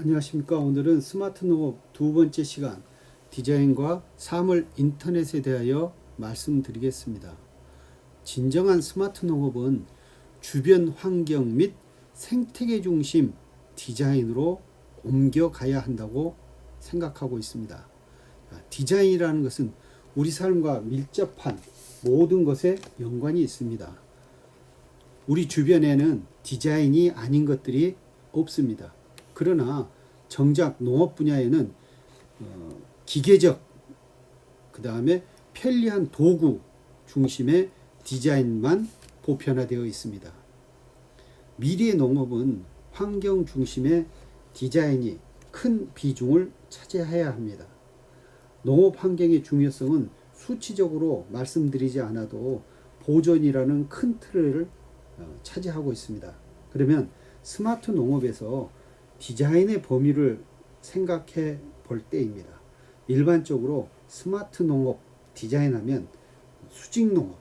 안녕하십니까. 오늘은 스마트 농업 두 번째 시간 디자인과 사물 인터넷에 대하여 말씀드리겠습니다. 진정한 스마트 농업은 주변 환경 및 생태계 중심 디자인으로 옮겨가야 한다고 생각하고 있습니다. 디자인이라는 것은 우리 삶과 밀접한 모든 것에 연관이 있습니다. 우리 주변에는 디자인이 아닌 것들이 없습니다. 그러나 정작 농업 분야에는 기계적, 그 다음에 편리한 도구 중심의 디자인만 보편화되어 있습니다. 미래의 농업은 환경 중심의 디자인이 큰 비중을 차지해야 합니다. 농업 환경의 중요성은 수치적으로 말씀드리지 않아도 보존이라는 큰 틀을 차지하고 있습니다. 그러면 스마트 농업에서 디자인의 범위를 생각해 볼 때입니다. 일반적으로 스마트 농업 디자인하면 수직 농업,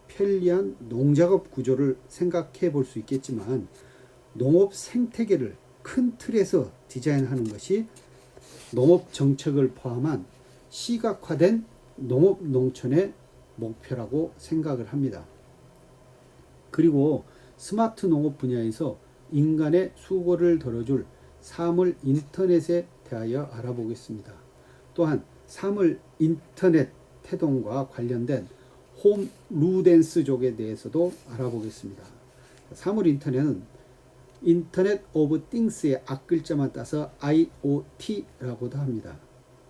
편리한 농작업 구조를 생각해 볼 수 있겠지만 농업 생태계를 큰 틀에서 디자인하는 것이 농업 정책을 포함한 시각화된 농업 농촌의 목표라고 생각을 합니다. 그리고 스마트 농업 분야에서 인간의 수고를 덜어줄 사물 인터넷에 대하여 알아보겠습니다. 또한 사물 인터넷 태동과 관련된 홈 루덴스족에 대해서도 알아보겠습니다. 사물 인터넷은 인터넷 오브 띵스의 앞글자만 따서 IoT라고도 합니다.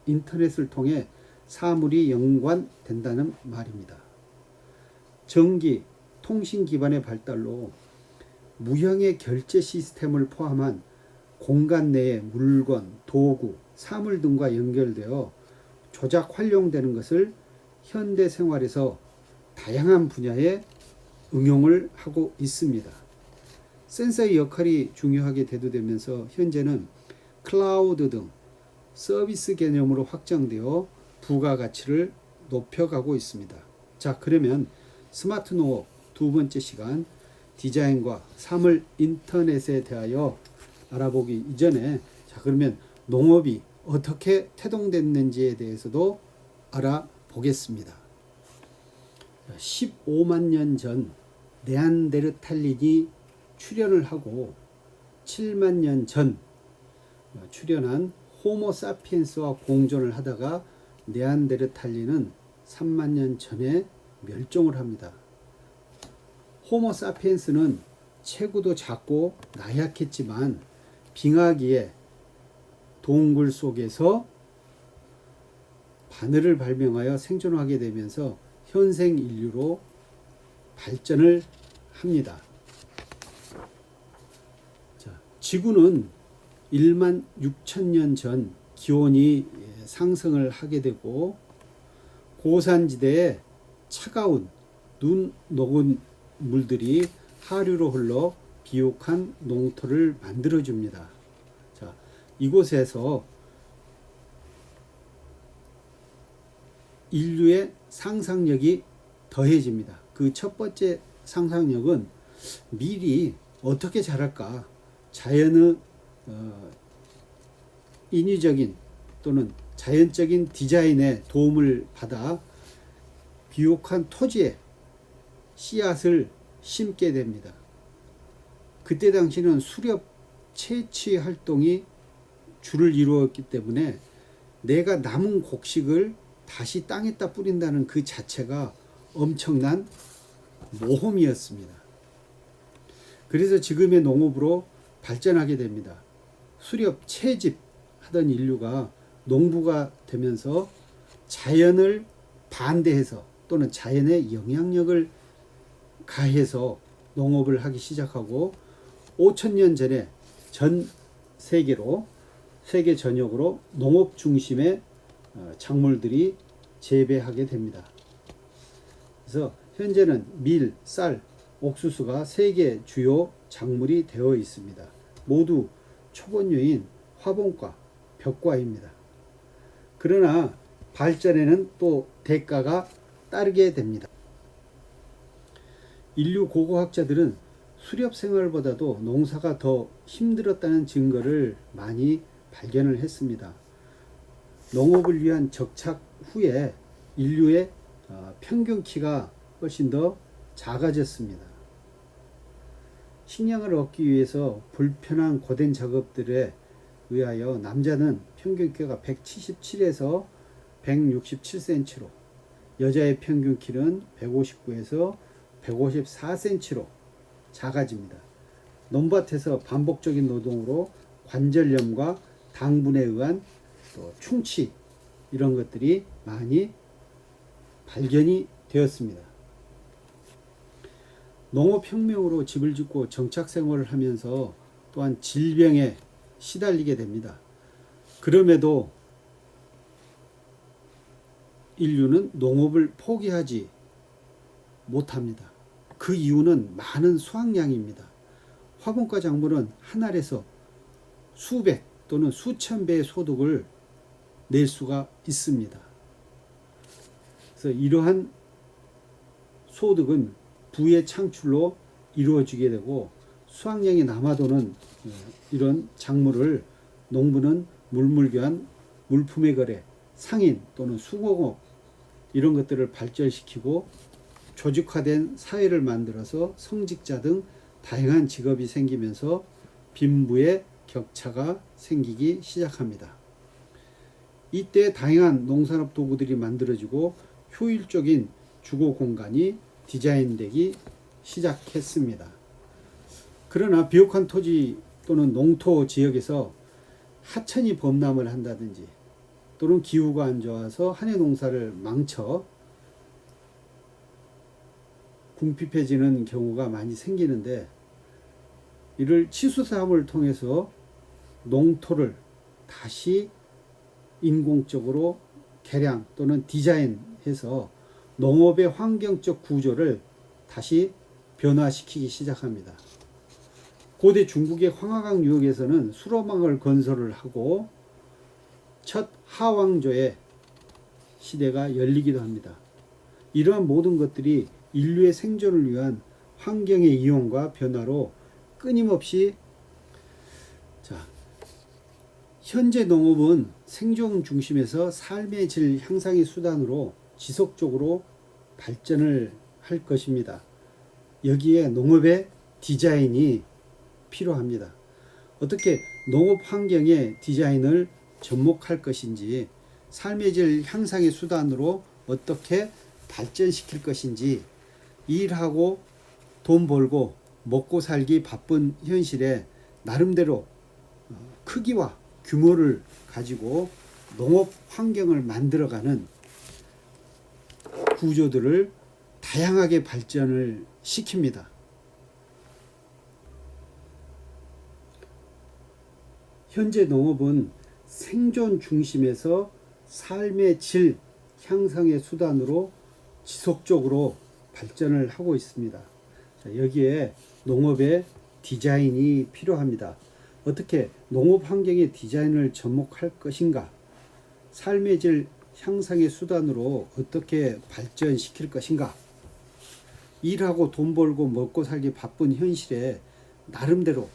인터넷을 통해 사물이 연관된다는 말입니다. 전기, 통신 기반의 발달로 무형의 결제 시스템을 포함한 공간 내의 물건, 도구, 사물 등과 연결되어 조작 활용되는 것을 현대 생활에서 다양한 분야에 응용을 하고 있습니다. 센서의 역할이 중요하게 대두되면서 현재는 클라우드 등 서비스 개념으로 확장되어 부가가치를 높여가고 있습니다. 자, 그러면 스마트 농업 두 번째 시간 디자인과 사물 인터넷에 대하여 알아보기 이전에 그러면 농업이 어떻게 태동됐는지에 대해서도 알아보겠습니다. 15만 년 전 네안데르탈린이 출현을 하고 7만 년 전 출현한 호모사피엔스와 공존을 하다가 네안데르탈린은 3만 년 전에 멸종을 합니다. 호모사피엔스는 체구도 작고 나약했지만 빙하기에 동굴 속에서 바늘을 발명하여 생존하게 되면서 현생 인류로 발전을 합니다. 자, 지구는 1만 6천 년 전 기온이 상승을 하게 되고 고산지대에 차가운 눈 녹은 물들이 하류로 흘러 비옥한 농토를 만들어줍니다. 자, 이곳에서 인류의 상상력이 더해집니다. 그 첫 번째 상상력은 밀이 어떻게 자랄까? 자연의 인위적인 또는 자연적인 디자인의 도움을 받아 비옥한 토지에 씨앗을 심게 됩니다. 그때 당시는 수렵 채취 활동이 주를 이루었기 때문에 내가 남은 곡식을 다시 땅에다 뿌린다는 그 자체가 엄청난 모험이었습니다. 그래서 지금의 농업으로 발전하게 됩니다. 수렵 채집 하던 인류가 농부가 되면서 자연을 반대해서 또는 자연의 영향력을 가해서 농업을 하기 시작하고 5천년 전에 전 세계로 세계 전역으로 농업 중심의 작물들이 재배하게 됩니다. 그래서 현재는 밀, 쌀, 옥수수가 세계 주요 작물이 되어 있습니다. 모두 초본류인 화분과 벽과입니다. 그러나 발전에는 또 대가가 따르게 됩니다. 인류 고고학자들은 수렵 생활보다도 농사가 더 힘들었다는 증거를 많이 발견을 했습니다. 농업을 위한 정착 후에 인류의 평균 키가 훨씬 더 작아졌습니다. 식량을 얻기 위해서 불편한 고된 작업들에 의하여 남자는 평균 키가 177에서 167cm로, 여자의 평균 키는 159에서 154cm로 작아집니다. 논밭에서 반복적인 노동으로 관절염과 당분에 의한 또 충치, 이런 것들이 많이 발견이 되었습니다. 농업혁명으로 집을 짓고 정착생활을 하면서 또한 질병에 시달리게 됩니다. 그럼에도 인류는 농업을 포기하지 못합니다. 그 이유는 많은 수확량입니다. 화분과 작물은 한 알에서 수백 또는 수천 배의 소득을 낼 수가 있습니다. 그래서 이러한 소득은 부의 창출로 이루어지게 되고, 수확량이 남아도는 이런 작물을 농부는 물물교환, 물품의 거래, 상인 또는 수공업, 이런 것들을 발전시키고 조직화된 사회를 만들어서 성직자 등 다양한 직업이 생기면서 빈부의 격차가 생기기 시작합니다. 이때 다양한 농산업 도구들이 만들어지고 효율적인 주거 공간이 디자인되기 시작했습니다. 그러나 비옥한 토지 또는 농토 지역에서 하천이 범람을 한다든지 또는 기후가 안 좋아서 한해 농사를 망쳐 궁핍해지는 경우가 많이 생기는데, 이를 치수사업을 통해서 농토를 다시 인공적으로 개량 또는 디자인해서 농업의 환경적 구조를 다시 변화시키기 시작합니다. 고대 중국의 황하강 유역에서는 수로망을 건설을 하고 첫 하왕조의 시대가 열리기도 합니다. 이러한 모든 것들이 인류의 생존을 위한 환경의 이용과 변화로 끊임없이, 현재 농업은 생존 중심에서 삶의 질 향상의 수단으로 지속적으로 발전을 할 것입니다. 여기에 농업의 디자인이 필요합니다. 어떻게 농업 환경의 디자인을 접목할 것인지, 삶의 질 향상의 수단으로 어떻게 발전시킬 것인지, 일하고 돈 벌고 먹고 살기 바쁜 현실에 나름대로 크기와 규모를 가지고 농업 환경을 만들어가는 구조들을 다양하게 발전을 시킵니다. 현재 농업은 생존 중심에서 삶의 질 향상의 수단으로 지속적으로 발전을 하고 있습니다. 여기에 농업의 디자인이 필요합니다. 어떻게 농업 환경의 디자인을 접목할 것인가, 삶의 질 향상의 수단으로 어떻게 발전시킬 것인가, 일하고 돈 벌고 먹고 살기 바쁜 현실에 나름대로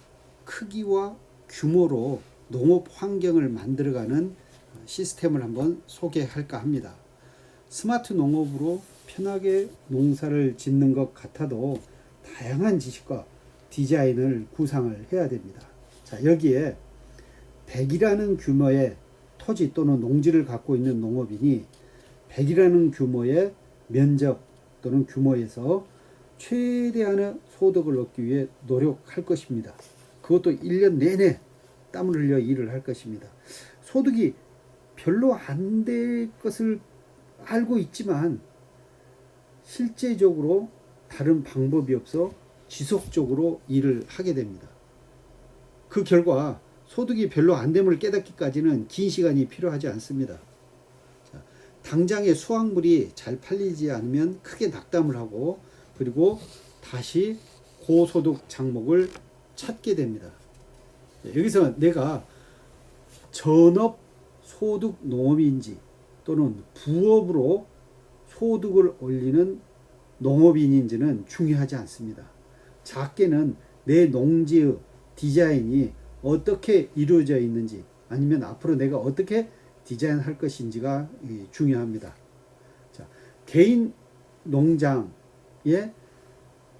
크기와 규모로 농업 환경을 만들어가는 시스템을 한번 소개할까 합니다. 스마트 농업으로 편하게 농사를 짓는 것 같아도 다양한 지식과 디자인을 구상을 해야 됩니다. 여기에 100이라는 규모의 토지 또는 농지를 갖고 있는 농업인이 100이라는 규모의 면적 또는 규모에서 최대한의 소득을 얻기 위해 노력할 것입니다. 그것도 1년 내내 땀을 흘려 일을 할 것입니다. 소득이 별로 안 될 것을 알고 있지만 실제적으로 다른 방법이 없어 지속적으로 일을 하게 됩니다. 그 결과 소득이 별로 안 됨을 깨닫기까지는 긴 시간이 필요하지 않습니다. 당장의 수확물이 잘 팔리지 않으면 크게 낙담을 하고, 그리고 다시 고소득 작목을 찾게 됩니다. 여기서 내가 전업 소득 농업인지 또는 부업으로 소득을 올리는 농업인인지는 중요하지 않습니다. 작게는 내 농지의 디자인이 어떻게 이루어져 있는지, 아니면 앞으로 내가 어떻게 디자인할 것인지가 중요합니다. 자, 개인 농장에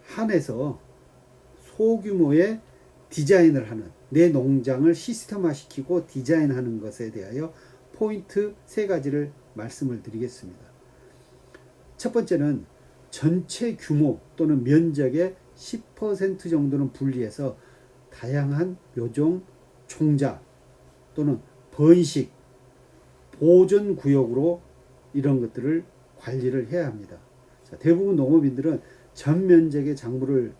한해서 소규모의 디자인을 하는, 내 농장을 시스템화시키고 디자인하는 것에 대하여 포인트 3가지를 말씀을 드리겠습니다. 첫 번째는 전체 규모 또는 면적의 10% 정도는 분리해서 다양한 묘종, 종자 또는 번식, 보존 구역으로 이런 것들을 관리를 해야 합니다. 자, 대부분 농업인들은 전 면적의 작물을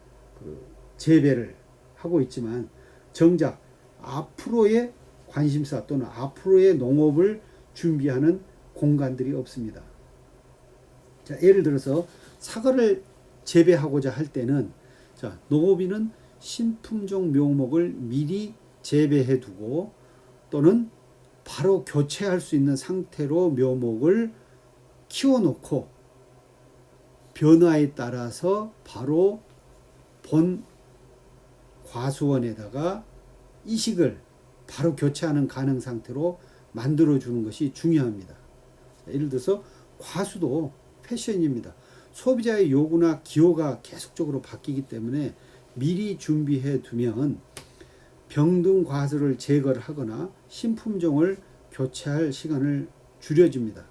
재배를 하고 있지만 정작 앞으로의 관심사 또는 앞으로의 농업을 준비하는 공간들이 없습니다. 자, 예를 들어서 사과를 재배하고자 할 때는, 자, 농업인은 신품종 묘목을 미리 재배해 두고 또는 바로 교체할 수 있는 상태로 묘목을 키워놓고 변화에 따라서 바로 본 과수원에다가 이식을 바로 교체하는 가능 상태로 만들어주는 것이 중요합니다. 예를 들어서 과수도 패션입니다. 소비자의 요구나 기호가 계속적으로 바뀌기 때문에 미리 준비해 두면 병든 과수를 제거를 하거나 신품종을 교체할 시간을 줄여줍니다.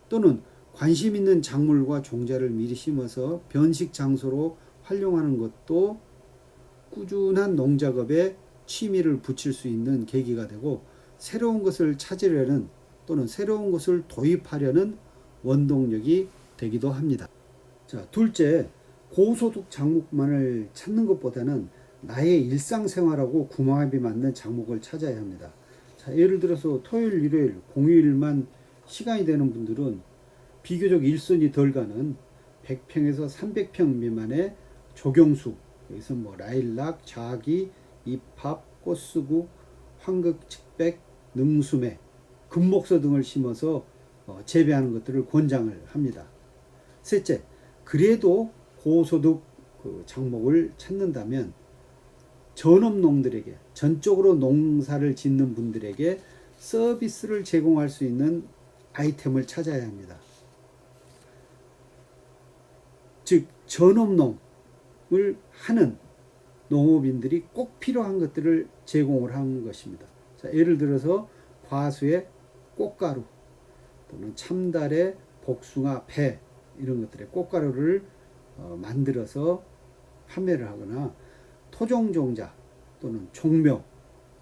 또는 관심 있는 작물과 종자를 미리 심어서 변식 장소로 활용하는 것도 꾸준한 농작업에 취미를 붙일 수 있는 계기가 되고, 새로운 것을 찾으려는 또는 새로운 것을 도입하려는 원동력이 되기도 합니다. 자, 둘째, 고소득 작물만을 찾는 것보다는 나의 일상생활하고 궁합이 맞는 작목을 찾아야 합니다. 자, 예를 들어서 토요일, 일요일, 공휴일만 시간이 되는 분들은 비교적 일손이 덜 가는 100평에서 300평 미만의 조경수, 여기서 뭐 라일락, 자기, 입합, 꽃수국, 황극, 측백, 능수매, 금목서 등을 심어서 재배하는 것들을 권장을 합니다. 셋째, 그래도 고소득 작목을 찾는다면 전업농들에게, 전적으로 농사를 짓는 분들에게 서비스를 제공할 수 있는 아이템을 찾아야 합니다. 즉, 전업농을 하는 농업인들이 꼭 필요한 것들을 제공을 하는 것입니다. 자, 예를 들어서 과수의 꽃가루 또는 참달의 복숭아, 배, 이런 것들의 꽃가루를 만들어서 판매를 하거나, 토종종자 또는 종묘,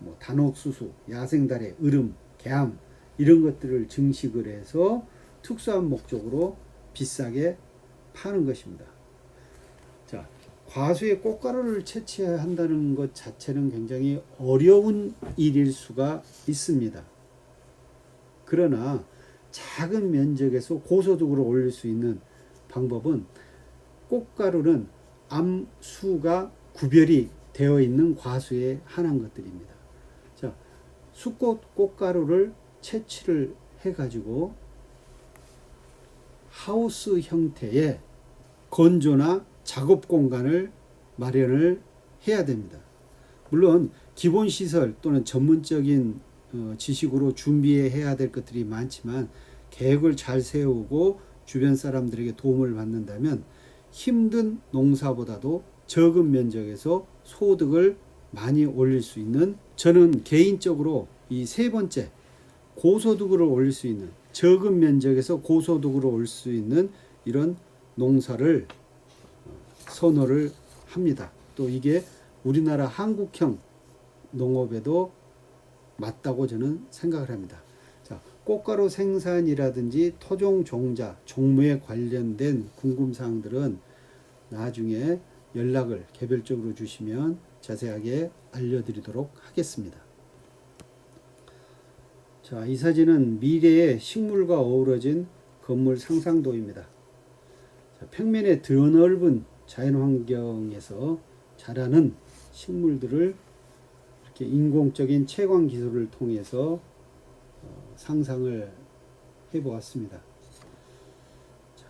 뭐 단옥수수, 야생달의 으름, 개암, 이런 것들을 증식을 해서 특수한 목적으로 비싸게 파는 것입니다. 자, 과수의 꽃가루를 채취한다는 것 자체는 굉장히 어려운 일일 수가 있습니다. 그러나 작은 면적에서 고소득으로 올릴 수 있는 방법은, 꽃가루는 암수가 구별이 되어 있는 과수에 한한 것들입니다. 자, 수꽃 꽃가루를 채취를 해가지고 하우스 형태의 건조나 작업 공간을 마련을 해야 됩니다. 물론 기본 시설 또는 전문적인 지식으로 준비해야 될 것들이 많지만, 계획을 잘 세우고 주변 사람들에게 도움을 받는다면 힘든 농사보다도 적은 면적에서 소득을 많이 올릴 수 있는, 저는 개인적으로 이 3번째, 고소득으로 올릴 수 있는, 적은 면적에서 고소득으로 올 수 있는 이런 농사를 선호를 합니다. 또 이게 우리나라 한국형 농업에도 맞다고 저는 생각을 합니다. 자, 꽃가루 생산이라든지 토종 종자, 종묘에 관련된 궁금사항들은 나중에 연락을 개별적으로 주시면 자세하게 알려드리도록 하겠습니다. 자, 이 사진은 미래의 식물과 어우러진 건물 상상도입니다. 자, 평면의 드넓은 자연환경에서 자라는 식물들을 이렇게 인공적인 채광 기술을 통해서 상상을 해보았습니다. 자,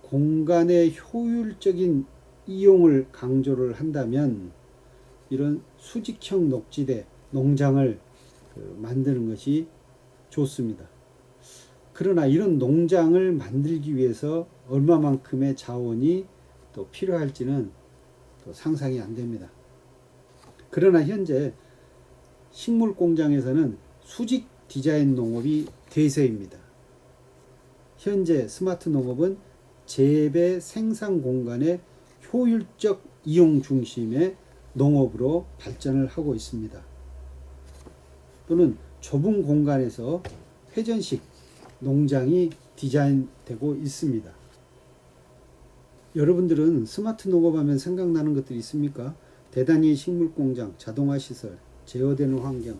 공간의 효율적인 이용을 강조를 한다면 이런 수직형 녹지대 농장을 만드는 것이 좋습니다. 그러나 이런 농장을 만들기 위해서 얼마만큼의 자원이 또 필요할지는 또 상상이 안 됩니다. 그러나 현재 식물 공장에서는 수직 디자인 농업이 대세입니다. 현재 스마트 농업은 재배 생산 공간의 효율적 이용 중심의 농업으로 발전을 하고 있습니다. 또는 좁은 공간에서 회전식 농장이 디자인되고 있습니다. 여러분들은 스마트 농업하면 생각나는 것들이 있습니까? 대단히 식물 공장, 자동화 시설, 제어되는 환경,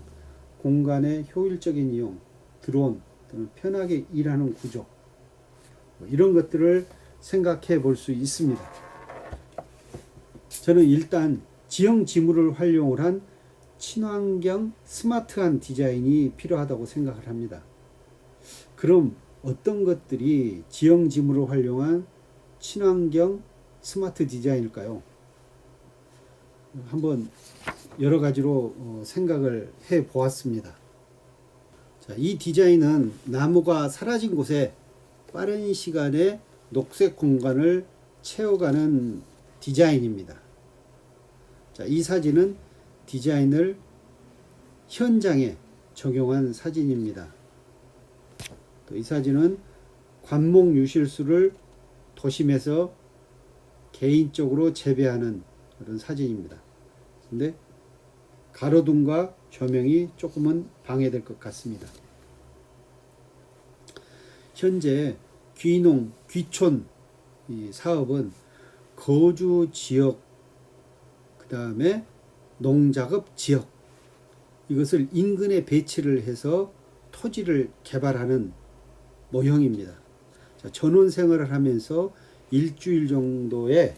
공간의 효율적인 이용, 드론 또는 편하게 일하는 구조, 이런 것들을 생각해 볼 수 있습니다. 저는 일단 지형 지물을 활용을 한 친환경 스마트한 디자인이 필요하다고 생각을 합니다. 그럼 어떤 것들이 지형 지물을 활용한 친환경 스마트 디자인일까요? 한번 여러 가지로 생각을 해 보았습니다. 자, 이 디자인은 나무가 사라진 곳에 빠른 시간에 녹색 공간을 채워가는 디자인입니다. 자, 이 사진은 디자인을 현장에 적용한 사진입니다. 또 이 사진은 관목 유실수를 도심에서 개인적으로 재배하는 그런 사진입니다. 근데 가로등과 조명이 조금은 방해될 것 같습니다. 현재 귀농, 귀촌 이 사업은 거주 지역, 그 다음에 농작업 지역, 이것을 인근에 배치를 해서 토지를 개발하는 모형입니다. 자, 전원 생활을 하면서 일주일 중에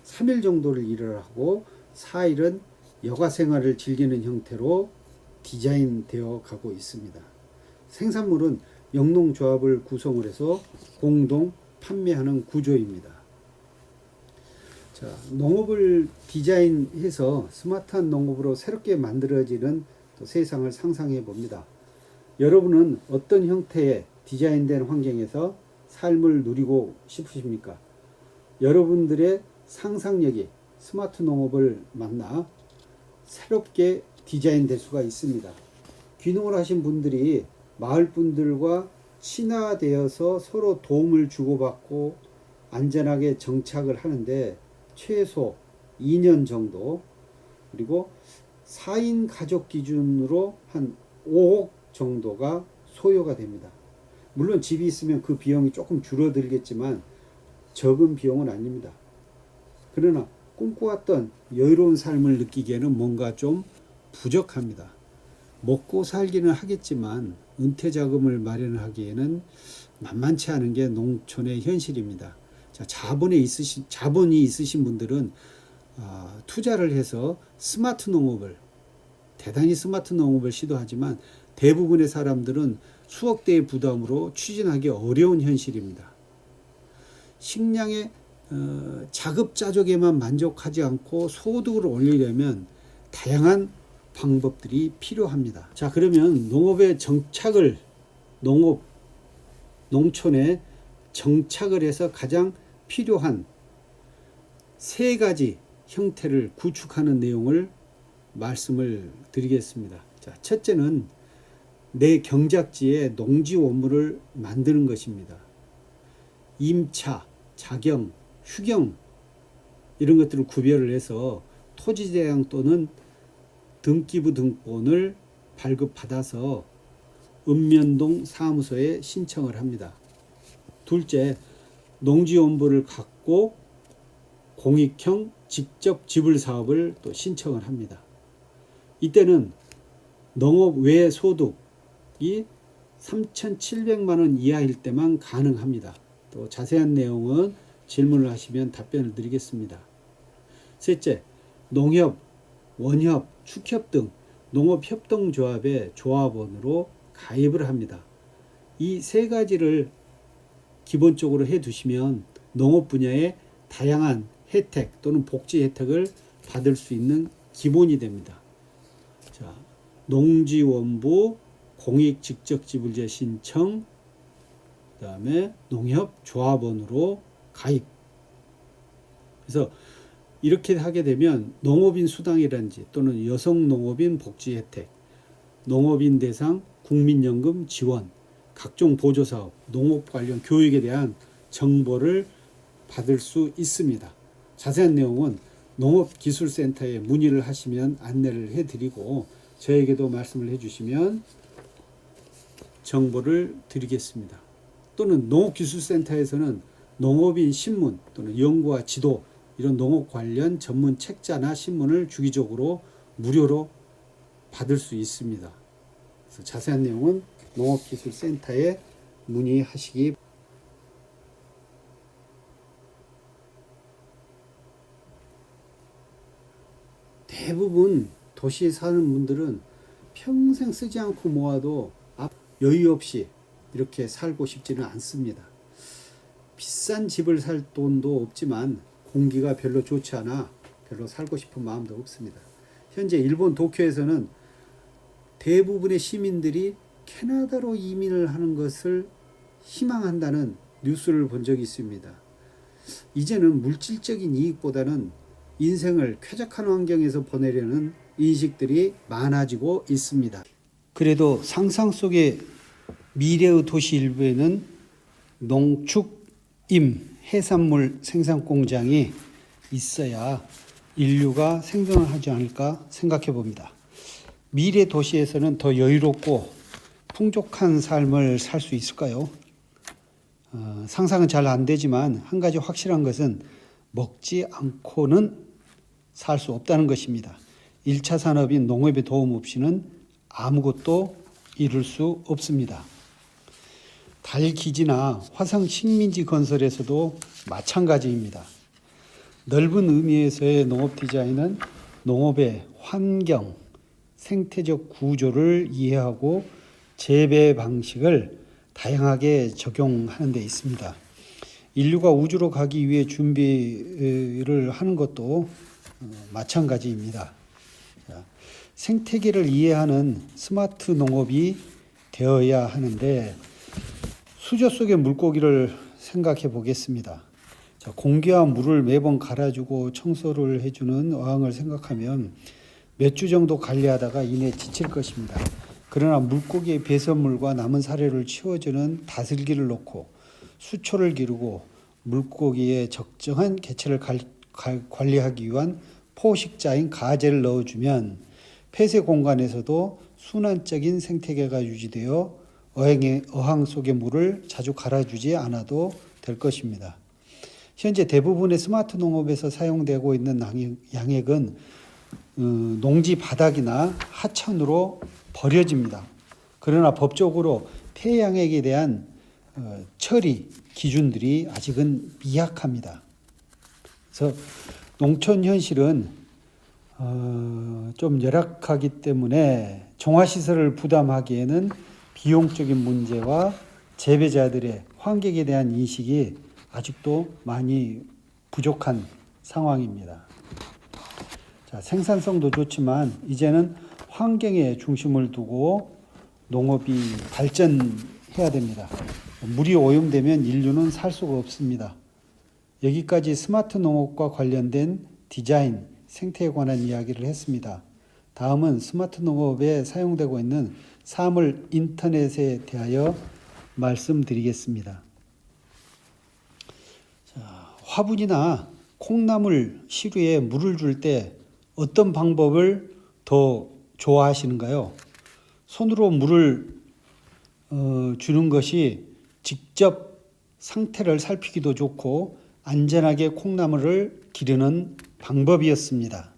3일 정도를 일을 하고 4일은 여가 생활을 즐기는 형태로 디자인되어 가고 있습니다. 생산물은 영농조합을 구성을 해서 공동 판매하는 구조입니다. 자, 농업을 디자인해서 스마트한 농업으로 새롭게 만들어지는 또 세상을 상상해 봅니다. 여러분은 어떤 형태의 디자인된 환경에서 삶을 누리고 싶으십니까? 여러분들의 상상력이 스마트 농업을 만나 새롭게 디자인될 수가 있습니다. 귀농을 하신 분들이 마을 분들과 친화되어서 서로 도움을 주고받고 안전하게 정착을 하는데 최소 2년 정도, 그리고 4인 가족 기준으로 한 5억 정도가 소요가 됩니다. 물론 집이 있으면 그 비용이 조금 줄어들겠지만 적은 비용은 아닙니다. 그러나 꿈꿔왔던 여유로운 삶을 느끼기에는 뭔가 좀 부족합니다. 먹고 살기는 하겠지만 은퇴 자금을 마련하기에는 만만치 않은 게 농촌의 현실입니다. 자, 자본이 있으신 분들은 투자를 해서 대단히 스마트 농업을 시도하지만 대부분의 사람들은 수억 대의 부담으로 추진하기 어려운 현실입니다. 식량의 자급자족에만 만족하지 않고 소득을 올리려면 다양한 방법들이 필요합니다. 자, 그러면 농촌에 정착을 해서 가장 필요한 세 가지 형태를 구축하는 내용을 말씀을 드리겠습니다. 자, 첫째는 내 경작지에 농지 원물을 만드는 것입니다. 임차, 자경, 휴경 이런 것들을 구별을 해서 토지대장 또는 등기부 등본을 발급받아서 읍면동 사무소에 신청을 합니다. 둘째, 농지원부를 갖고 공익형 직접 지불 사업을 또 신청을 합니다. 이때는 농업 외 소득이 3,700만 원 이하일 때만 가능합니다. 또 자세한 내용은 질문을 하시면 답변을 드리겠습니다. 셋째, 농협, 원협, 축협 등 농업협동조합의 조합원으로 가입을 합니다. 이 세 가지를 기본적으로 해 두시면 농업 분야의 다양한 혜택 또는 복지 혜택을 받을 수 있는 기본이 됩니다. 자, 농지원부 공익직접지불제 신청, 그 다음에 농협조합원으로 가입. 그래서 이렇게 하게 되면 농업인 수당이라든지 또는 여성농업인 복지 혜택, 농업인 대상 국민연금 지원, 각종 보조사업, 농업 관련 교육에 대한 정보를 받을 수 있습니다. 자세한 내용은 농업기술센터에 문의를 하시면 안내를 해드리고 저에게도 말씀을 해주시면 정보를 드리겠습니다. 또는 농업기술센터에서는 농업인 신문 또는 연구와 지도 이런 농업 관련 전문 책자나 신문을 주기적으로 무료로 받을 수 있습니다. 그래서 자세한 내용은 농업기술센터에 문의하시기 바랍니다. 대부분 도시에 사는 분들은 평생 쓰지 않고 모아도 여유 없이 이렇게 살고 싶지는 않습니다. 비싼 집을 살 돈도 없지만 공기가 별로 좋지 않아 별로 살고 싶은 마음도 없습니다. 현재 일본 도쿄에서는 대부분의 시민들이 캐나다로 이민을 하는 것을 희망한다는 뉴스를 본 적이 있습니다. 이제는 물질적인 이익보다는 인생을 쾌적한 환경에서 보내려는 인식들이 많아지고 있습니다. 그래도 상상 속의 미래의 도시 일부에는 농축임 해산물 생산 공장이 있어야 인류가 생존을 하지 않을까 생각해 봅니다. 미래 도시에서는 더 여유롭고 풍족한 삶을 살 수 있을까요? 상상은 잘 안 되지만 한 가지 확실한 것은 먹지 않고는 살 수 없다는 것입니다. 1차 산업인 농업의 도움 없이는 아무것도 이룰 수 없습니다. 달 기지나 화성 식민지 건설에서도 마찬가지입니다. 넓은 의미에서의 농업 디자인은 농업의 환경, 생태적 구조를 이해하고 재배 방식을 다양하게 적용하는 데 있습니다. 인류가 우주로 가기 위해 준비를 하는 것도 마찬가지입니다. 생태계를 이해하는 스마트 농업이 되어야 하는데 수조 속의 물고기를 생각해 보겠습니다. 공기와 물을 매번 갈아주고 청소를 해주는 어항을 생각하면 몇 주 정도 관리하다가 이내 지칠 것입니다. 그러나 물고기의 배설물과 남은 사료를 치워주는 다슬기를 놓고 수초를 기르고 물고기의 적정한 개체를 관리하기 위한 포식자인 가재를 넣어주면 폐쇄 공간에서도 순환적인 생태계가 유지되어 어항 속의 물을 자주 갈아주지 않아도 될 것입니다. 현재 대부분의 스마트 농업에서 사용되고 있는 양액은 농지 바닥이나 하천으로 버려집니다. 그러나 법적으로 폐양액에 대한 처리 기준들이 아직은 미약합니다. 그래서 농촌 현실은 좀 열악하기 때문에 종합시설을 부담하기에는 비용적인 문제와 재배자들의 환경에 대한 인식이 아직도 많이 부족한 상황입니다. 자, 생산성도 좋지만 이제는 환경에 중심을 두고 농업이 발전해야 됩니다. 물이 오염되면 인류는 살 수가 없습니다. 여기까지 스마트 농업과 관련된 디자인, 생태에 관한 이야기를 했습니다. 다음은 스마트 농업에 사용되고 있는 사물 인터넷에 대하여 말씀드리겠습니다. 자, 화분이나 콩나물 시루에 물을 줄 때 어떤 방법을 더 좋아하시는가요? 손으로 물을 주는 것이 직접 상태를 살피기도 좋고 안전하게 콩나물을 기르는 방법이었습니다.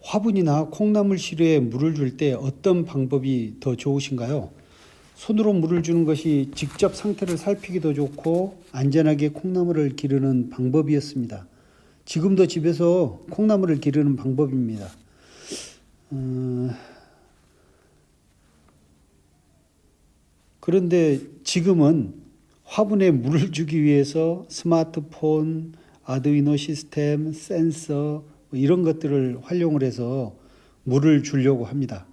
화분이나 콩나물 시루에 물을 줄 때 어떤 방법이 더 좋으신가요? 손으로 물을 주는 것이 직접 상태를 살피기도 좋고 안전하게 콩나물을 기르는 방법이었습니다. 지금도 집에서 콩나물을 기르는 방법입니다. 그런데 지금은 화분에 물을 주기 위해서 스마트폰, 아두이노 시스템, 센서 이런 것들을 활용을 해서 물을 주려고 합니다.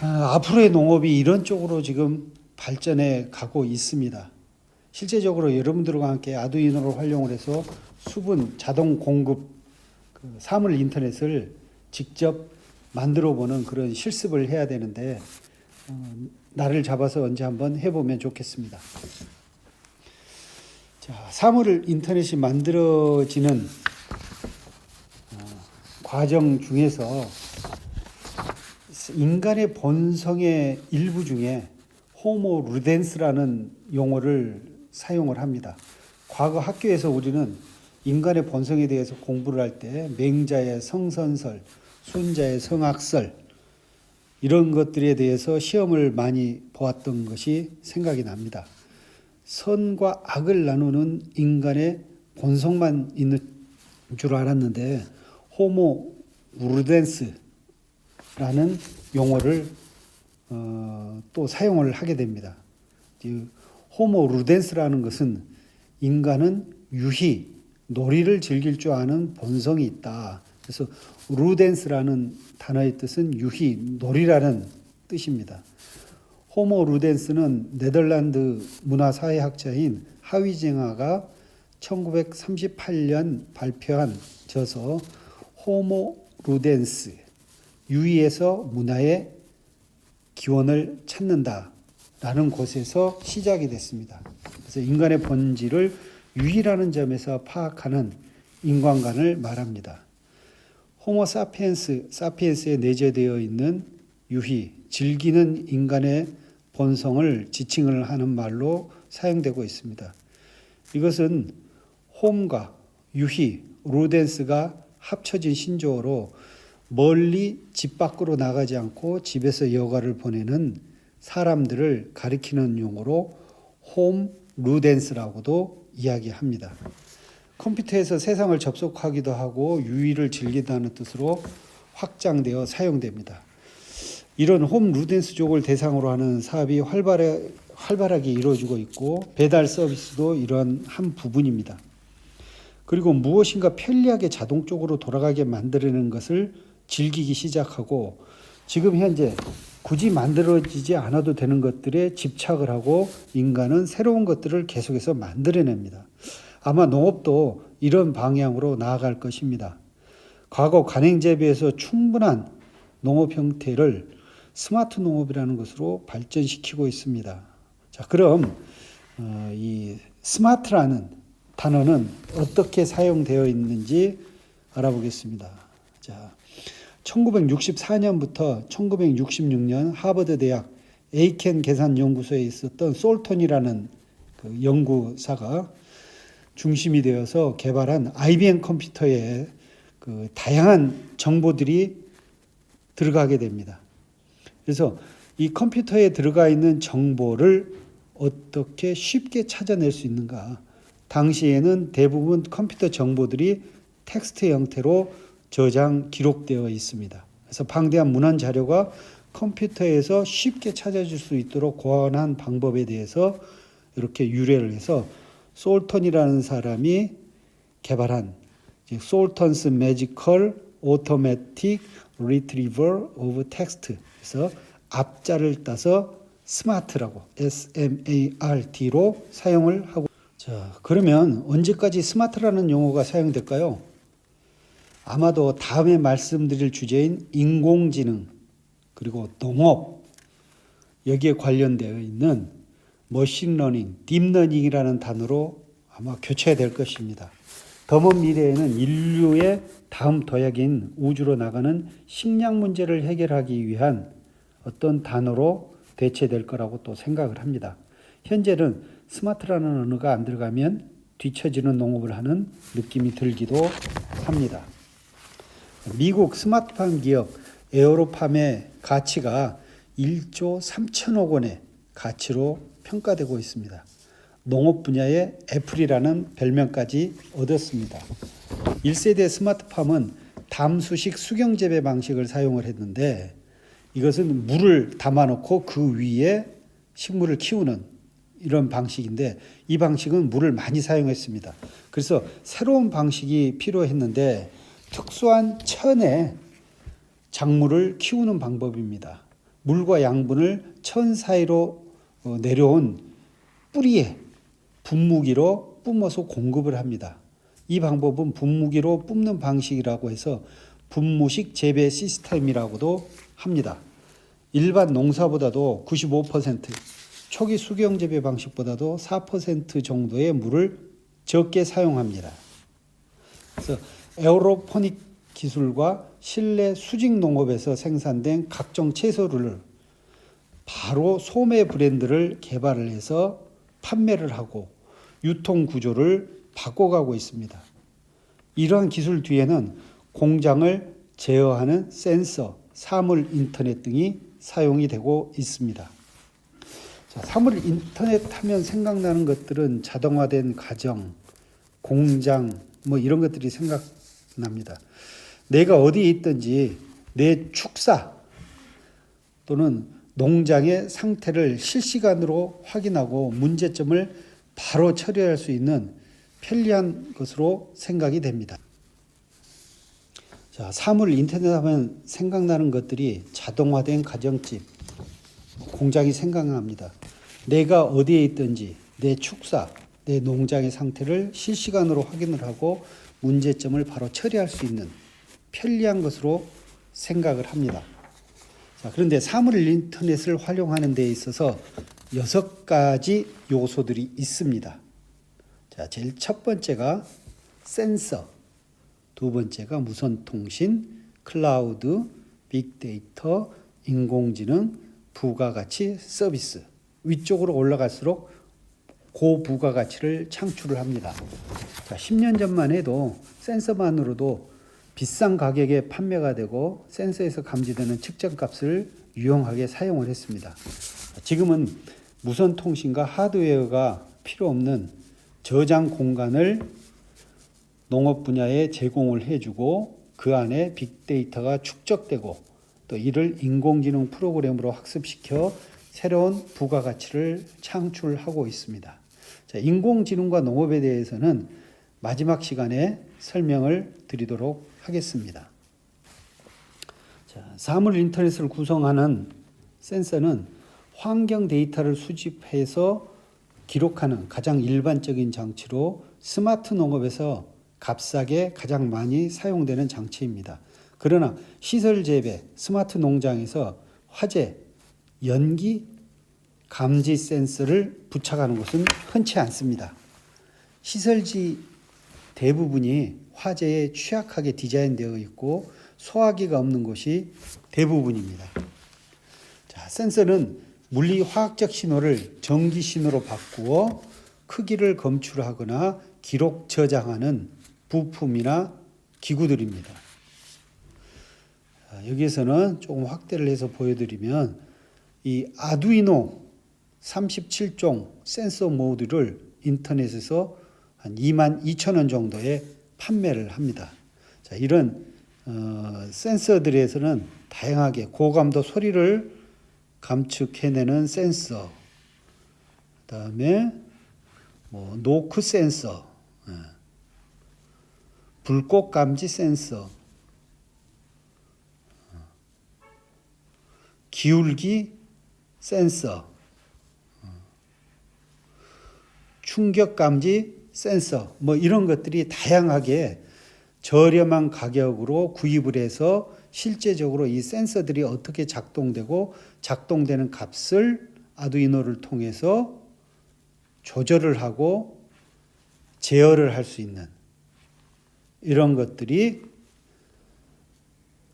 앞으로의 농업이 이런 쪽으로 지금 발전해 가고 있습니다. 실제적으로 여러분들과 함께 아두이노를 활용을 해서 수분 자동 공급 사물 인터넷을 직접 만들어 보는 그런 실습을 해야 되는데 날을 잡아서 언제 한번 해보면 좋겠습니다. 자, 사물 인터넷이 만들어지는 과정 중에서 인간의 본성의 일부 중에 호모 루덴스라는 용어를 사용을 합니다. 과거 학교에서 우리는 인간의 본성에 대해서 공부를 할 때 맹자의 성선설, 순자의 성악설 이런 것들에 대해서 시험을 많이 보았던 것이 생각이 납니다. 선과 악을 나누는 인간의 본성만 있는 줄 알았는데 호모 루덴스라는 용어를 또 사용을 하게 됩니다. 호모 루덴스라는 것은 인간은 유희, 놀이를 즐길 줄 아는 본성이 있다. 그래서 루덴스라는 단어의 뜻은 유희, 놀이라는 뜻입니다. 호모 루덴스는 네덜란드 문화사회학자인 하위징하가 1938년 발표한 저서 호모 루덴스, 유희에서 문화의 기원을 찾는다라는 곳에서 시작이 됐습니다. 그래서 인간의 본질을 유희라는 점에서 파악하는 인간관을 말합니다. 호모 사피엔스에 내재되어 있는 유희, 즐기는 인간의 본성을 지칭을 하는 말로 사용되고 있습니다. 이것은 홈과 유희, 루덴스가 합쳐진 신조어로 멀리 집 밖으로 나가지 않고 집에서 여가를 보내는 사람들을 가리키는 용어로 홈 루덴스라고도 이야기합니다. 컴퓨터에서 세상을 접속하기도 하고 유희를 즐긴다는 뜻으로 확장되어 사용됩니다. 이런 홈 루덴스족을 대상으로 하는 사업이 활발하게 이루어지고 있고 배달 서비스도 이러한 한 부분입니다. 그리고 무엇인가 편리하게 자동적으로 돌아가게 만들어내는 것을 즐기기 시작하고 지금 현재 굳이 만들어지지 않아도 되는 것들에 집착을 하고 인간은 새로운 것들을 계속해서 만들어냅니다. 아마 농업도 이런 방향으로 나아갈 것입니다. 과거 간행재배에서 충분한 농업 형태를 스마트 농업이라는 것으로 발전시키고 있습니다. 자, 그럼 이 스마트라는 단어는 어떻게 사용되어 있는지 알아보겠습니다. 자, 1964년부터 1966년 하버드 대학 에이켄 계산연구소에 있었던 솔턴이라는 그 연구사가 중심이 되어서 개발한 IBM 컴퓨터에 그 다양한 정보들이 들어가게 됩니다. 그래서 이 컴퓨터에 들어가 있는 정보를 어떻게 쉽게 찾아낼 수 있는가? 당시에는 대부분 컴퓨터 정보들이 텍스트 형태로 저장, 기록되어 있습니다. 그래서 방대한 문헌 자료가 컴퓨터에서 쉽게 찾아줄 수 있도록 고안한 방법에 대해서 이렇게 유래를 해서 솔턴이라는 사람이 개발한 솔턴스 매지컬 오토매틱 리트리버 오브 텍스트, 그래서 앞자를 따서 스마트라고 SMART로 사용을 하고. 자, 그러면 언제까지 스마트라는 용어가 사용될까요? 아마도 다음에 말씀드릴 주제인 인공지능 그리고 농업 여기에 관련되어 있는 머신러닝, 딥러닝이라는 단어로 아마 교체될 것입니다. 더 먼 미래에는 인류의 다음 도약인 우주로 나가는 식량 문제를 해결하기 위한 어떤 단어로 대체될 거라고 또 생각을 합니다. 현재는 스마트라는 언어가 안 들어가면 뒤처지는 농업을 하는 느낌이 들기도 합니다. 미국 스마트팜 기업 에어로팜의 가치가 1조 3천억 원의 가치로 평가되고 있습니다. 농업 분야의 애플이라는 별명까지 얻었습니다. 1세대 스마트팜은 담수식 수경 재배 방식을 사용을 했는데 이것은 물을 담아놓고 그 위에 식물을 키우는 이런 방식인데 이 방식은 물을 많이 사용했습니다. 그래서 새로운 방식이 필요했는데 특수한 천에 작물을 키우는 방법입니다. 물과 양분을 천 사이로 내려온 뿌리에 분무기로 뿜어서 공급을 합니다. 이 방법은 분무기로 뿜는 방식이라고 해서 분무식 재배 시스템이라고도 합니다. 일반 농사보다도 95%, 초기 수경 재배 방식보다도 4% 정도의 물을 적게 사용합니다. 그래서 에어로포닉 기술과 실내 수직 농업에서 생산된 각종 채소를 바로 소매 브랜드를 개발을 해서 판매를 하고 유통 구조를 바꿔가고 있습니다. 이러한 기술 뒤에는 공장을 제어하는 센서, 사물 인터넷 등이 사용이 되고 있습니다. 자, 사물 인터넷 하면 생각나는 것들은 자동화된 가정, 공장 뭐 이런 것들이 생각납니다. 내가 어디에 있든지 내 축사 또는 농장의 상태를 실시간으로 확인하고 문제점을 바로 처리할 수 있는 편리한 것으로 생각이 됩니다. 자, 사물 인터넷 하면 생각나는 것들이 자동화된 가정집, 공장이 생각납니다. 내가 어디에 있든지 내 축사, 내 농장의 상태를 실시간으로 확인을 하고 문제점을 바로 처리할 수 있는 편리한 것으로 생각을 합니다. 자, 그런데 사물 인터넷을 활용하는 데 있어서 6가지 요소들이 있습니다. 자, 제일 첫 번째가 센서, 두 번째가 무선통신, 클라우드, 빅데이터, 인공지능, 부가가치 서비스. 위쪽으로 올라갈수록 고부가가치를 창출을 합니다. 자, 10년 전만 해도 센서만으로도 비싼 가격에 판매가 되고 센서에서 감지되는 측정값을 유용하게 사용을 했습니다. 지금은 무선 통신과 하드웨어가 필요 없는 저장 공간을 농업 분야에 제공을 해주고 그 안에 빅데이터가 축적되고 또 이를 인공지능 프로그램으로 학습시켜 새로운 부가가치를 창출하고 있습니다. 자, 인공지능과 농업에 대해서는 마지막 시간에 설명을 드리도록 하겠습니다. 자, 사물 인터넷을 구성하는 센서는 환경 데이터를 수집해서 기록하는 가장 일반적인 장치로 스마트 농업에서 값싸게 가장 많이 사용되는 장치입니다. 그러나 시설 재배, 스마트 농장에서 화재, 연기 감지 센서를 부착하는 것은 흔치 않습니다. 시설지 대부분이 화재에 취약하게 디자인되어 있고 소화기가 없는 곳이 대부분입니다. 자, 센서는 물리 화학적 신호를 전기 신호로 바꾸어 크기를 검출하거나 기록 저장하는 부품이나 기구들입니다. 여기에서는 조금 확대를 해서 보여드리면 이 아두이노 37종 센서 모듈을 인터넷에서 한 22,000원 정도에 판매를 합니다. 자, 이런 센서들에서는 다양하게 고감도 소리를 감축해내는 센서, 그다음에 노크 센서, 불꽃 감지 센서, 기울기 센서, 충격 감지 센서, 이런 것들이 다양하게 저렴한 가격으로 구입을 해서 실제적으로 이 센서들이 어떻게 작동되고 작동되는 값을 아두이노를 통해서 조절을 하고 제어를 할 수 있는 이런 것들이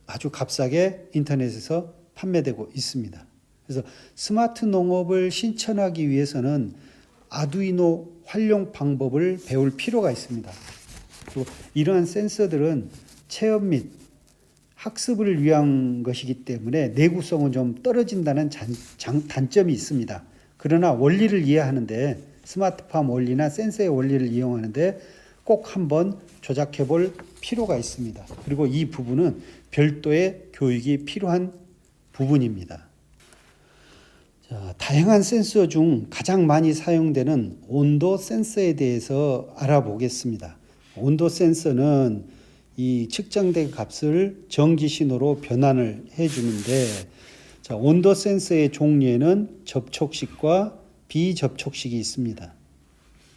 아주 값싸게 인터넷에서 판매되고 있습니다. 그래서 스마트 농업을 실천하기 위해서는 아두이노 활용 방법을 배울 필요가 있습니다. 또 이러한 센서들은 체험 및 학습을 위한 것이기 때문에 내구성은 좀 떨어진다는 단점이 있습니다. 그러나 원리를 이해하는데 스마트팜 원리나 센서의 원리를 이용하는데 꼭 한번 조작해 볼 필요가 있습니다. 그리고 이 부분은 별도의 교육이 필요한 부분입니다. 자, 다양한 센서 중 가장 많이 사용되는 온도 센서에 대해서 알아보겠습니다. 온도 센서는 이 측정된 값을 전기 신호로 변환을 해주는데, 자, 온도 센서의 종류에는 접촉식과 비접촉식이 있습니다.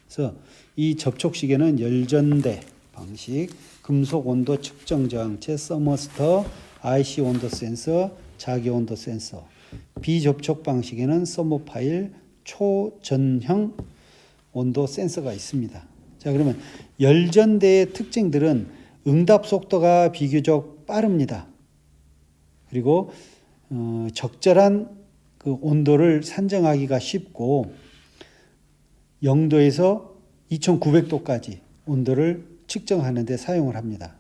그래서 이 접촉식에는 열전대 방식, 금속 온도 측정 저항체, 서머스터, IC 온도 센서, 자기 온도 센서. 비접촉 방식에는 서모파일, 초전형 온도 센서가 있습니다. 자, 그러면 열전대의 특징들은 응답 속도가 비교적 빠릅니다. 그리고 적절한 그 온도를 산정하기가 쉽고 0도에서 2900도까지 온도를 측정하는 데 사용을 합니다.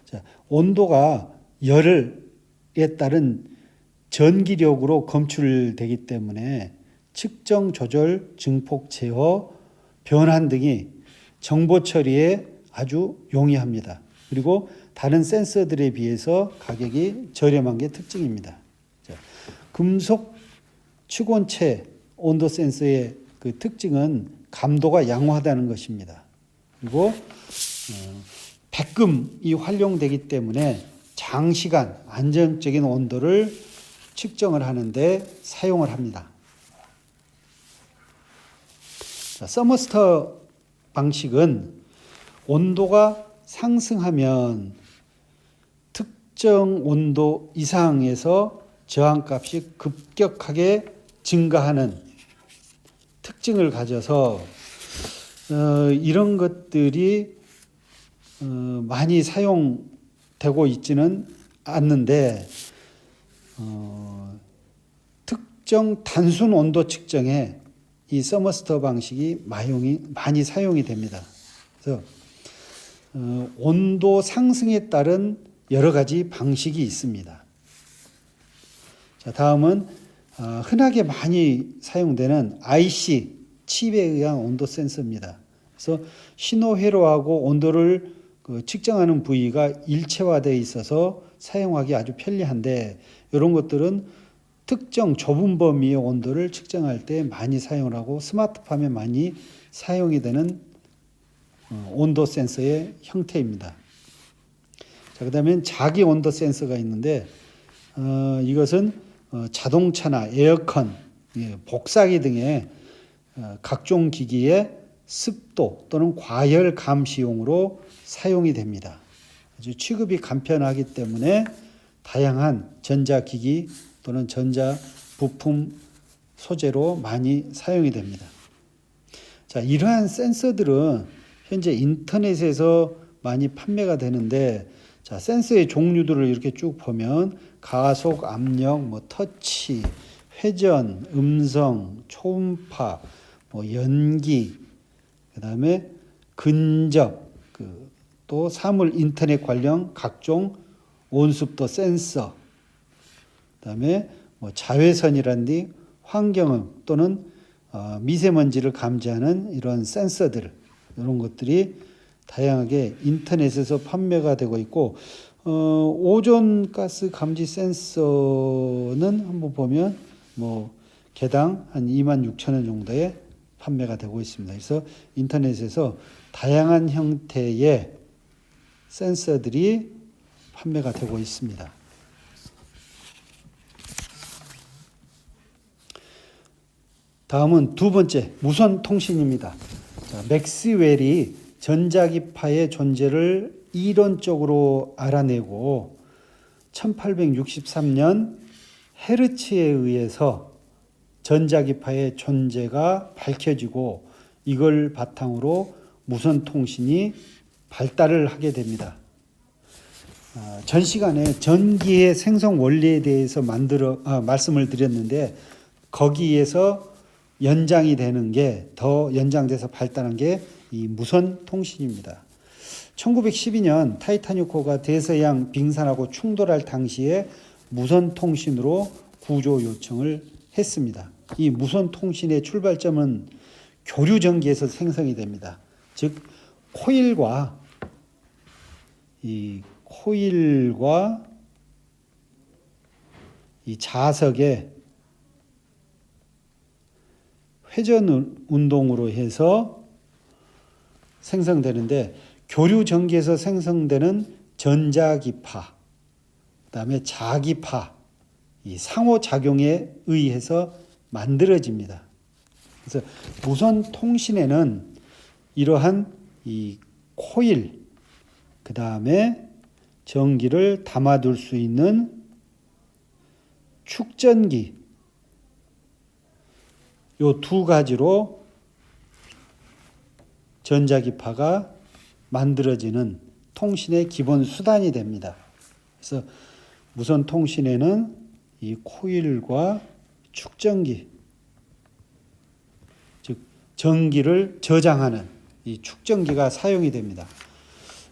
자, 온도가 열에 따른 전기력으로 검출되기 때문에 측정, 조절, 증폭, 제어, 변환 등이 정보 처리에 아주 용이합니다. 그리고 다른 센서들에 비해서 가격이 저렴한 게 특징입니다. 자, 금속 축원체 온도 센서의 그 특징은 감도가 양호하다는 것입니다. 그리고 백금이 활용되기 때문에 장시간 안정적인 온도를 측정을 하는데 사용을 합니다. 자, 서머스터 방식은 온도가 상승하면 특정 온도 이상에서 저항값이 급격하게 증가하는 특징을 가져서 이런 것들이 많이 사용되고 있지는 않는데 특정 단순 온도 측정에 이 서머스터 방식이 많이 사용이 됩니다. 그래서 온도 상승에 따른 여러 가지 방식이 있습니다. 자, 다음은 흔하게 많이 사용되는 IC 칩에 의한 온도 센서입니다. 그래서 신호 회로하고 온도를 측정하는 부위가 일체화되어 있어서 사용하기 아주 편리한데, 이런 것들은 특정 좁은 범위의 온도를 측정할 때 많이 사용을 하고 스마트팜에 많이 사용이 되는 온도 센서의 형태입니다. 자, 그다음에 자기 온도 센서가 있는데 이것은 자동차나 에어컨, 복사기 등의 각종 기기의 습도 또는 과열 감시용으로 사용이 됩니다. 아주 취급이 간편하기 때문에 다양한 전자기기 또는 전자 부품 소재로 많이 사용이 됩니다. 자, 이러한 센서들은 현재 인터넷에서 많이 판매가 되는데, 자, 센서의 종류들을 이렇게 쭉 보면 가속, 압력, 터치, 회전, 음성, 초음파, 연기, 그다음에 근접, 또 사물 인터넷 관련 각종 온습도 센서, 그다음에 자외선이라든지 환경음 또는 미세먼지를 감지하는 이런 센서들, 이런 것들이 다양하게 인터넷에서 판매가 되고 있고, 오존가스 감지 센서는 한번 보면 개당 한 26,000원 정도에 판매가 되고 있습니다. 그래서 인터넷에서 다양한 형태의 센서들이 판매가 되고 있습니다. 다음은 두 번째, 무선 통신입니다. 자, 맥스웰이 전자기파의 존재를 이론적으로 알아내고 1863년 헤르츠에 의해서 전자기파의 존재가 밝혀지고, 이걸 바탕으로 무선 통신이 발달을 하게 됩니다. 전 시간에 전기의 생성 원리에 대해서 말씀을 드렸는데, 거기에서 연장이 되는 게, 더 연장돼서 발달한 게 이 무선 통신입니다. 1912년 타이타닉호가 대서양 빙산하고 충돌할 당시에 무선 통신으로 구조 요청을 했습니다. 이 무선 통신의 출발점은 교류 전기에서 생성이 됩니다. 즉 코일과 이 자석의 회전 운동으로 해서 생성되는데, 교류 전기에서 생성되는 전자기파, 그다음에 자기파, 이 상호작용에 의해서 만들어집니다. 그래서 무선 통신에는 이러한 이 코일, 그다음에 전기를 담아둘 수 있는 축전기, 요 두 가지로 전자기파가 만들어지는 통신의 기본 수단이 됩니다. 그래서 무선 통신에는 이 코일과 축전기, 즉 전기를 저장하는 이 축전기가 사용이 됩니다.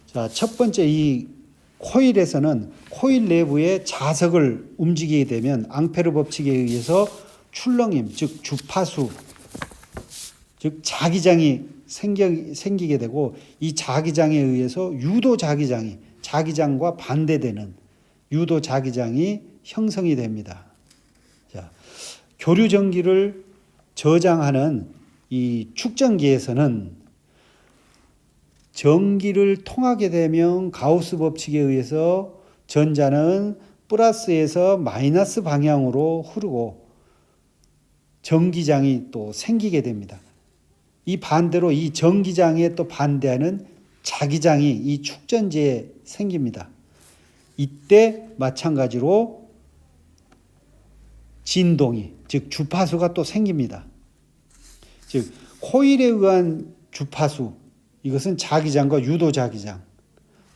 자, 첫 번째, 이 코일에서는 코일 내부의 자석을 움직이게 되면 앙페르 법칙에 의해서 출렁임, 즉 주파수, 즉 자기장이 생기게 되고, 이 자기장에 의해서 유도 자기장과 반대되는 유도 자기장이 형성이 됩니다. 자, 교류 전기를 저장하는 이 축전기에서는 전기를 통하게 되면 가우스 법칙에 의해서 전자는 플러스에서 마이너스 방향으로 흐르고 전기장이 또 생기게 됩니다. 이 반대로 이 전기장에 또 반대하는 자기장이 이 축전지에 생깁니다. 이때 마찬가지로 진동이, 즉 주파수가 또 생깁니다. 즉 코일에 의한 주파수, 이것은 자기장과 유도 자기장,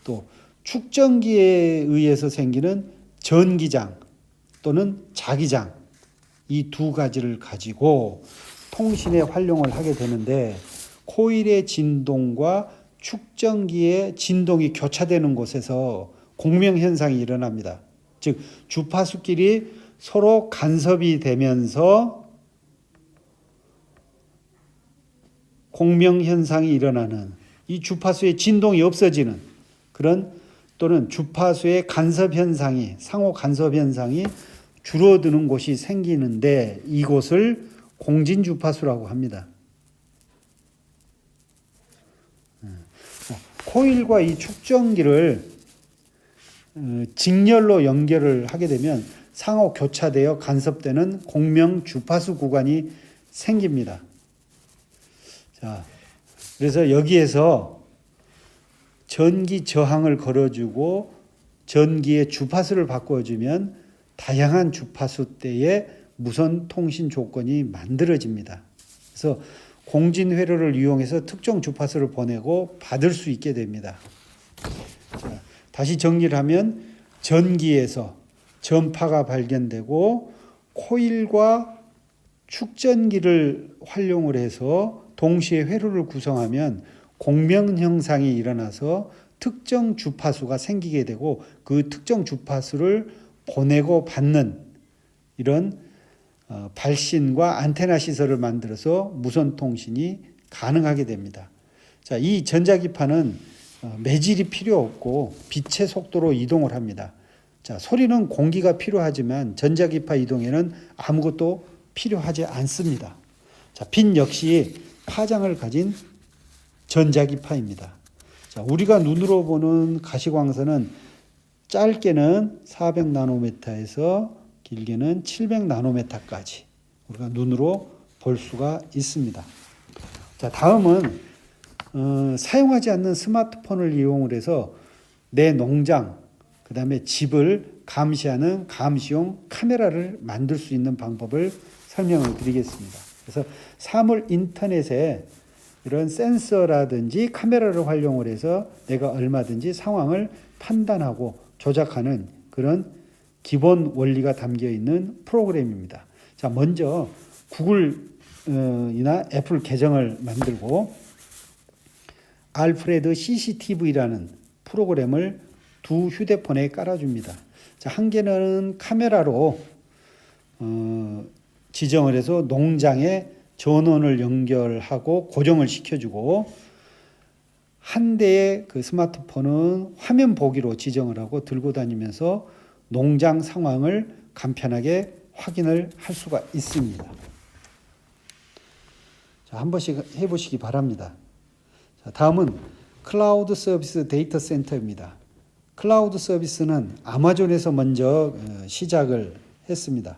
또 축전기에 의해서 생기는 전기장 또는 자기장, 이 두 가지를 가지고 통신에 활용을 하게 되는데, 코일의 진동과 축전기의 진동이 교차되는 곳에서 공명현상이 일어납니다. 즉 주파수끼리 서로 간섭이 되면서 공명현상이 일어나는, 이 주파수의 진동이 없어지는 그런, 또는 주파수의 간섭현상이, 상호 간섭현상이 줄어드는 곳이 생기는데, 이곳을 공진주파수라고 합니다. 코일과 이 축전기를 직렬로 연결을 하게 되면 상호 교차되어 간섭되는 공명 주파수 구간이 생깁니다. 자, 그래서 여기에서 전기 저항을 걸어주고 전기의 주파수를 바꿔주면 다양한 주파수대의 무선 통신 조건이 만들어집니다. 그래서 공진 회로를 이용해서 특정 주파수를 보내고 받을 수 있게 됩니다. 자, 다시 정리를 하면 전기에서 전파가 발견되고 코일과 축전기를 활용을 해서 동시에 회로를 구성하면 공명 형상이 일어나서 특정 주파수가 생기게 되고, 그 특정 주파수를 보내고 받는 이런 발신과 안테나 시설을 만들어서 무선 통신이 가능하게 됩니다. 자, 이 전자기파는 매질이 필요 없고 빛의 속도로 이동을 합니다. 자, 소리는 공기가 필요하지만 전자기파 이동에는 아무것도 필요하지 않습니다. 자, 빛 역시 파장을 가진 전자기파입니다. 자, 우리가 눈으로 보는 가시광선은 짧게는 400나노미터에서 길게는 700나노미터까지 우리가 눈으로 볼 수가 있습니다. 자, 다음은 사용하지 않는 스마트폰을 이용을 해서 내 농장, 그 다음에 집을 감시하는 감시용 카메라를 만들 수 있는 방법을 설명을 드리겠습니다. 그래서 사물 인터넷에 이런 센서라든지 카메라를 활용을 해서 내가 얼마든지 상황을 판단하고 조작하는 그런 기본 원리가 담겨 있는 프로그램입니다. 자, 먼저 구글이나 애플 계정을 만들고 알프레드 CCTV라는 프로그램을 두 휴대폰에 깔아줍니다. 자, 한 개는 카메라로 지정을 해서 농장의 전원을 연결하고 고정을 시켜주고 한 대의 그 스마트폰은 화면 보기로 지정을 하고 들고 다니면서 농장 상황을 간편하게 확인을 할 수가 있습니다. 자, 한 번씩 해보시기 바랍니다. 자, 다음은 클라우드 서비스 데이터 센터입니다. 클라우드 서비스는 아마존에서 먼저 시작을 했습니다.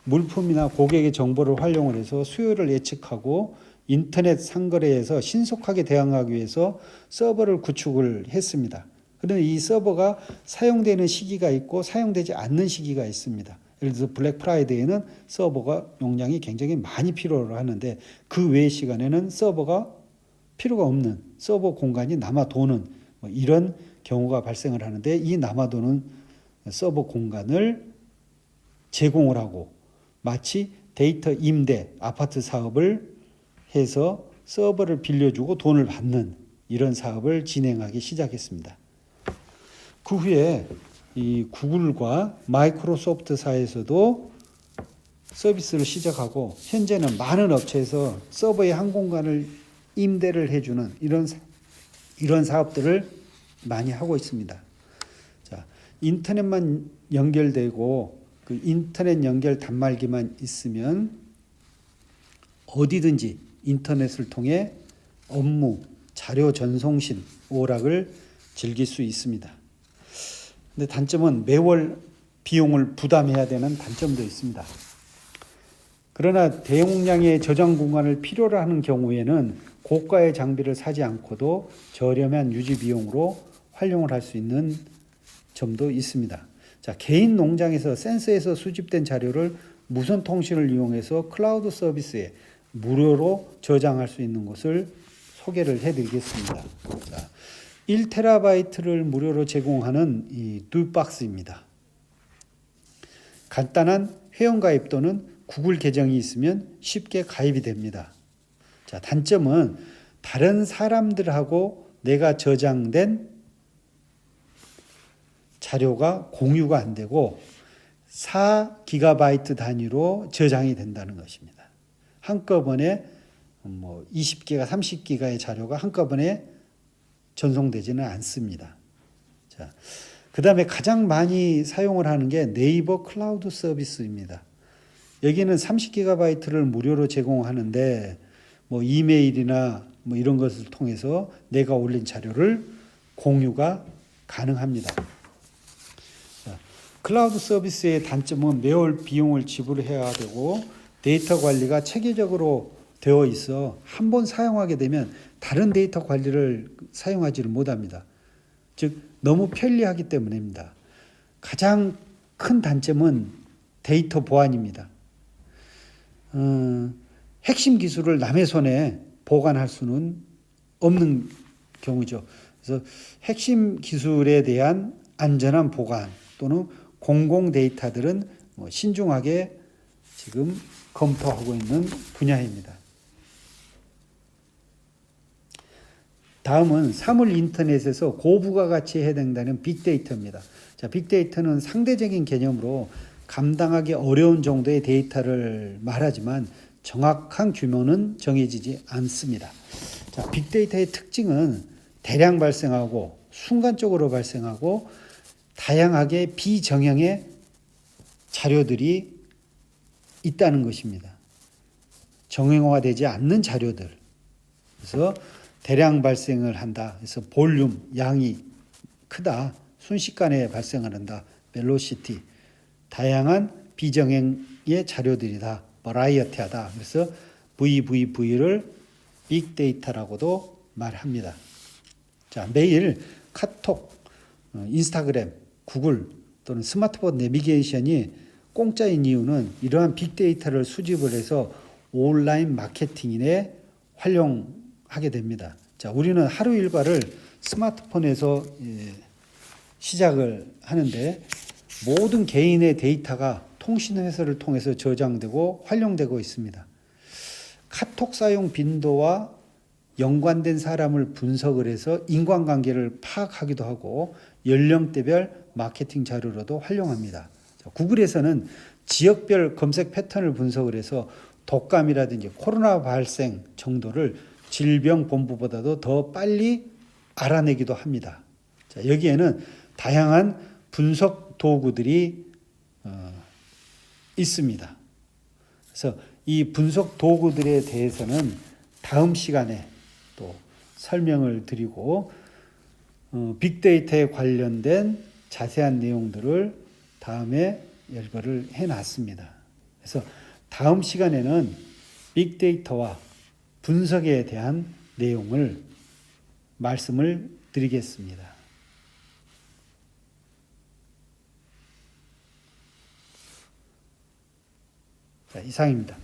물품이나 고객의 정보를 활용을 해서 수요를 예측하고 인터넷 상거래에서 신속하게 대응하기 위해서 서버를 구축을 했습니다. 그런데 이 서버가 사용되는 시기가 있고 사용되지 않는 시기가 있습니다. 예를 들어서 블랙 프라이데이는 서버가 용량이 굉장히 많이 필요로 하는데 그 외의 시간에는 서버가 필요가 없는 서버 공간이 남아도는 이런 경우가 발생을 하는데 이 남아도는 서버 공간을 제공을 하고 마치 데이터 임대 아파트 사업을 해서 서버를 빌려주고 돈을 받는 이런 사업을 진행하기 시작했습니다. 그 후에 이 구글과 마이크로소프트사에서도 서비스를 시작하고 현재는 많은 업체에서 서버의 한 공간을 임대를 해주는 이런 사업들을 많이 하고 있습니다. 자, 인터넷만 연결되고 그 인터넷 연결 단말기만 있으면 어디든지 인터넷을 통해 업무, 자료 전송신, 오락을 즐길 수 있습니다. 근데 단점은 매월 비용을 부담해야 되는 단점도 있습니다. 그러나 대용량의 저장 공간을 필요로 하는 경우에는 고가의 장비를 사지 않고도 저렴한 유지 비용으로 활용을 할 수 있는 점도 있습니다. 자, 개인 농장에서 센서에서 수집된 자료를 무선 통신을 이용해서 클라우드 서비스에 무료로 저장할 수 있는 것을 소개를 해드리겠습니다. 자, 1TB를 무료로 제공하는 이 듀박스입니다. 간단한 회원가입 또는 구글 계정이 있으면 쉽게 가입이 됩니다. 자, 단점은 다른 사람들하고 내가 저장된 자료가 공유가 안 되고 4GB 단위로 저장이 된다는 것입니다. 한꺼번에 20기가, 30기가의 자료가 한꺼번에 전송되지는 않습니다. 자, 그 다음에 가장 많이 사용을 하는 게 네이버 클라우드 서비스입니다. 여기는 30GB를 무료로 제공하는데 이메일이나 이런 것을 통해서 내가 올린 자료를 공유가 가능합니다. 자, 클라우드 서비스의 단점은 매월 비용을 지불해야 되고 데이터 관리가 체계적으로 되어 있어 한 번 사용하게 되면 다른 데이터 관리를 사용하지를 못합니다. 즉 너무 편리하기 때문입니다. 가장 큰 단점은 데이터 보안입니다. 핵심 기술을 남의 손에 보관할 수는 없는 경우죠. 그래서 핵심 기술에 대한 안전한 보관 또는 공공 데이터들은 신중하게 지금 검토하고 있는 분야입니다. 다음은 사물 인터넷에서 고부가가치에 해당되는 빅데이터입니다. 자, 빅데이터는 상대적인 개념으로 감당하기 어려운 정도의 데이터를 말하지만 정확한 규모는 정해지지 않습니다. 자, 빅데이터의 특징은 대량 발생하고 순간적으로 발생하고 다양하게 비정형의 자료들이 있다는 것입니다. 정형화되지 않는 자료들. 그래서 대량 발생을 한다. 그래서 볼륨, 양이 크다. 순식간에 발생을 한다. 벨로시티. 다양한 비정형의 자료들이다. 버라이어티하다. 그래서 VVV를 빅데이터라고도 말합니다. 자, 매일 카톡, 인스타그램, 구글 또는 스마트폰 내비게이션이 공짜인 이유는 이러한 빅데이터를 수집을 해서 온라인 마케팅에 활용하게 됩니다. 자, 우리는 하루 일과를 스마트폰에서 시작을 하는데 모든 개인의 데이터가 통신회사를 통해서 저장되고 활용되고 있습니다. 카톡 사용 빈도와 연관된 사람을 분석을 해서 인간관계를 파악하기도 하고 연령대별 마케팅 자료로도 활용합니다. 구글에서는 지역별 검색 패턴을 분석을 해서 독감이라든지 코로나 발생 정도를 질병본부보다도 더 빨리 알아내기도 합니다. 자, 여기에는 다양한 분석 도구들이 있습니다. 그래서 이 분석 도구들에 대해서는 다음 시간에 또 설명을 드리고 빅데이터에 관련된 자세한 내용들을 다음에 열거를 해놨습니다. 그래서 다음 시간에는 빅데이터와 분석에 대한 내용을 말씀을 드리겠습니다. 자, 이상입니다.